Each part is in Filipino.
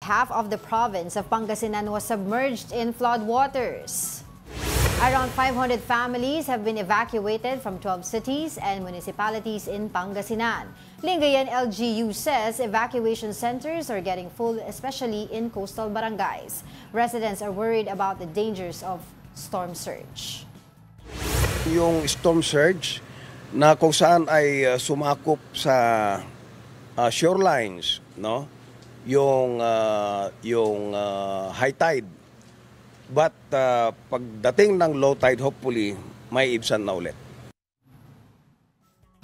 half of the province of Pangasinan was submerged in floodwaters. Around 500 families have been evacuated from 12 cities and municipalities in Pangasinan. Lingayen LGU says evacuation centers are getting full, especially in coastal barangays. Residents are worried about the dangers of storm surge. Yung storm surge na kung saan ay sumakop sa shorelines, no? Yung high tide. But pagdating ng low tide, hopefully, may ibsan na ulit.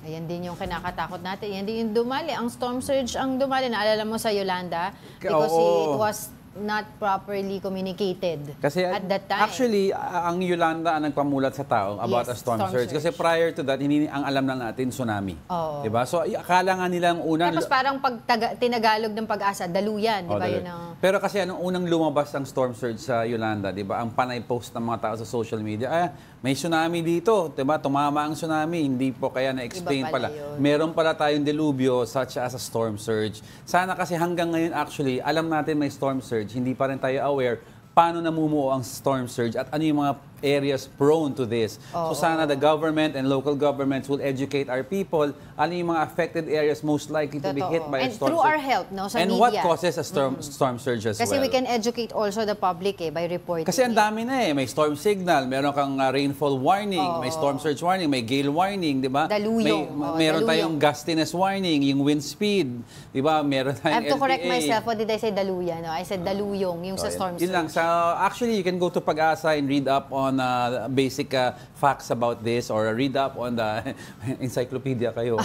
Ayan din yung kinakatakot natin. Ayan din yung dumali. Ang storm surge ang dumali. Naalala mo sa Yolanda? Because it was not properly communicated kasi at that time. Actually, ang Yolanda ang nagpamulat sa tao about a storm surge. Kasi prior to that, hindi ang alam lang natin, tsunami. Diba? So, akala nga nilang unang... Tapos parang pag tinagalog ng pag-asa, daluyan. Diba? Yun ang... Pero kasi anong unang lumabas ang storm surge sa Yolanda, diba? Ang panay post ng mga tao sa social media, may tsunami dito, diba? Tumama ang tsunami, hindi po kaya na-explain pala. Meron pala tayong delubyo such as a storm surge. Sana kasi hanggang ngayon actually, alam natin may storm surge, hindi pa rin tayo aware paano namumuo ang storm surge at ano yung mga areas prone to this. So sana the government and local governments will educate our people ano yung mga affected areas most likely to be hit by a storm surge. And through our help, no, sa and media. what causes a storm surge as Kasi well. we can educate also the public by reporting. Kasi ang dami na may storm signal, meron kang rainfall warning, may storm surge warning, may gale warning, di ba? Daluyong. Meron tayong gustiness warning, yung wind speed, di ba? Meron tayong I have to correct myself. What did I say? Daluyan. No? I said daluyong, yung sa storm surge. Yun lang. Actually, you can go to Pag-asa and read up on basic facts about this or read up on the encyclopedia kayo.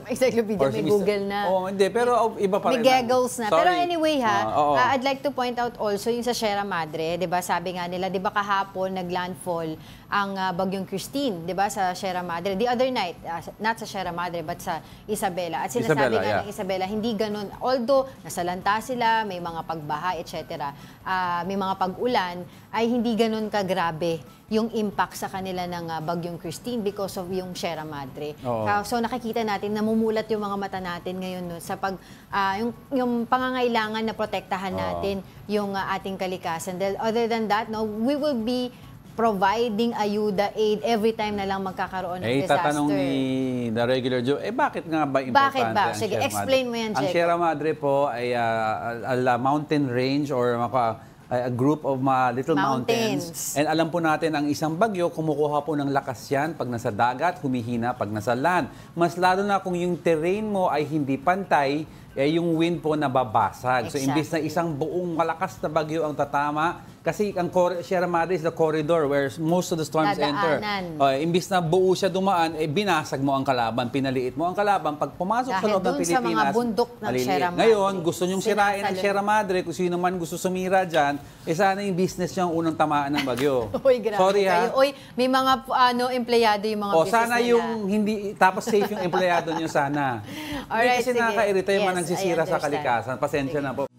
Encyclopedia, may Google na. Hindi. Pero iba pa rin. May Googles na. Sorry. Pero anyway I'd like to point out also yung sa Sierra Madre. Diba, sabi nga nila, diba kahapon naglandfall ang bagyong Christine, diba, sa Sierra Madre. The other night, not sa Sierra Madre, but sa Isabela. At sinasabi nga ng Isabela, hindi ganun. Although, nasalanta sila, may mga pagbaha, etc. May mga pag-ulan, ay hindi ganun kagrabe yung impact sa kanila ng bagyong Christine because of yung Sierra Madre. So nakikita natin, namumulat yung mga mata natin ngayon no, sa yung pangangailangan na protektahan natin yung ating kalikasan. Other than that, no, we will be providing ayuda, aid every time na lang magkakaroon ng disaster. Tatanong ni The Regular Joe, bakit nga ba importante ang Sige, Sierra explain Madre? mo yan, Ang Jacob. Sierra Madre po ay a mountain range or a group of little mountains. And alam po natin, ang isang bagyo, kumukuha po ng lakas yan pag nasa dagat, humihina pag nasa land. Mas lalo na kung yung terrain mo ay hindi pantay, yung wind po nababasag. So, imbis na isang buong malakas na bagyo ang tatama, kasi ang Sierra Madre is the corridor where most of the storms enter. Imbis na buo siya dumaan, binasag mo ang kalaban, pinaliit mo ang kalaban. Pag pumasok sa loob ng Pilipinas, sa mga bundok ng Sierra Madre. Ngayon, gusto nyong sirain ang Sierra Madre, kung sino man gusto sumira dyan, sana yung business niya ang unang tamaan ng bagyo. Sorry ha. May mga empleyado yung mga business sana nila. Yung hindi, tapos safe yung empleyado nyo sana. Alright, Kasi nakaka-irita yung yes, nagsisira sa kalikasan. Pasensya na po.